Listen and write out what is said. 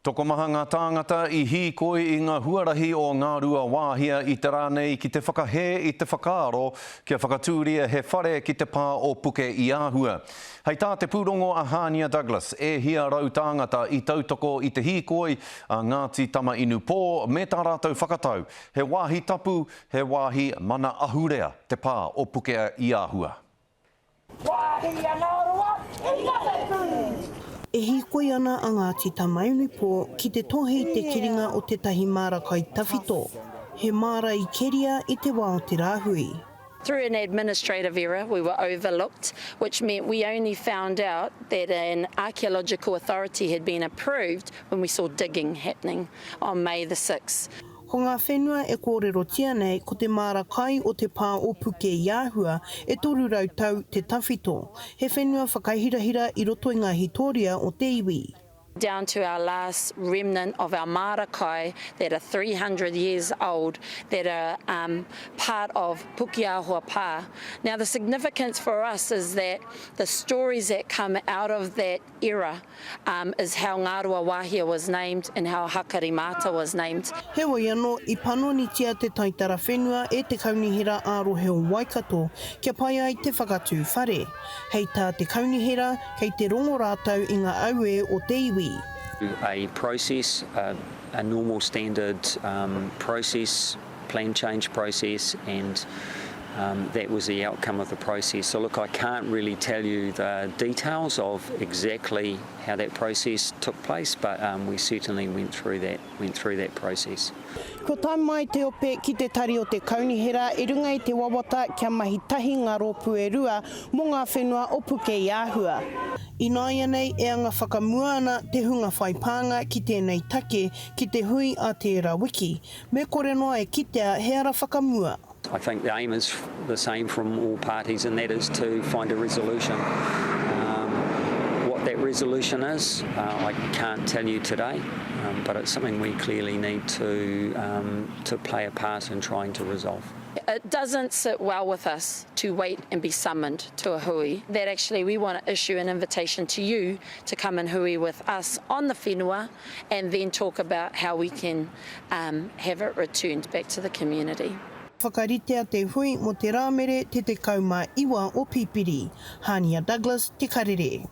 Tokomaha ngā tāngata I hīkoi I ngā huarahi o ngā rua wāhia I te rānei ki te whakahe I te whakaaro kia whakatūria he whare ki te pā o puke I āhua. Hei tā te pūrongo a Hania Douglas e hia rau tāngata I tautoko I te hīkoi a Ngāti Tamainu Pō me tā rātou whakatau. He wāhi tapu, he wāhi mana ahurea te pā o puke I āhua. Wāhi ana roa, I ngā E hīkoi ana a Ngāti Tamainu Pō ki te tohe I te kiringa o tētahi mārakai tawhito. He māra I keria I te wā o te rāhui. Through an administrative error, we were overlooked, which meant we only found out that an archaeological authority had been approved when we saw digging happening on May the 6th. Ko ngā whenua e kōrerotia nei ko te mārakai o te pā o puke I āhua e toru rautau te tawhito. He whenua whakaihirahira I roto I ngā hitoria o te iwi. Down to our last remnant of our marakai that are 300 years old, that are part of Pukeahua Pā. Now the significance for us is that the stories that come out of that era is how Ngārua Wāhia was named and how Hakarimata was named. He wai anō, I panonitia te taitara whenua e te kaunihera ārohe o Waikato, kia pai ai te whakatū whare. Hei tā te kaunihera, kei te rongo rātau I ngā aue o te iwi. A process, a normal standard process, plan change process, and that was the outcome of the process. So look, I can't really tell you the details of exactly how that process took place, but we certainly went through that process. Ko tai mai te ope ki te tari o te kaunihera, e runga I te wawata kia mahi tahi ngā rōpū e rua mō ngā whenua o puke I āhua. I nāia nei e anga whakamua ana te hunga whaipānga ki tēnei take ki te hui a te Rawiki. Me kore noa e kitea he ara whakamua. I think the aim is the same from all parties, and that is to find a resolution. What that resolution is, I can't tell you today, but it's something we clearly need to play a part in trying to resolve. It doesn't sit well with us to wait and be summoned to a hui. That actually we want to issue an invitation to you to come and hui with us on the whenua and then talk about how we can have it returned back to the community. Whakaritea te hui mo te rāmere te kauma iwa o Pipiri. Hania Douglas, Te Karere.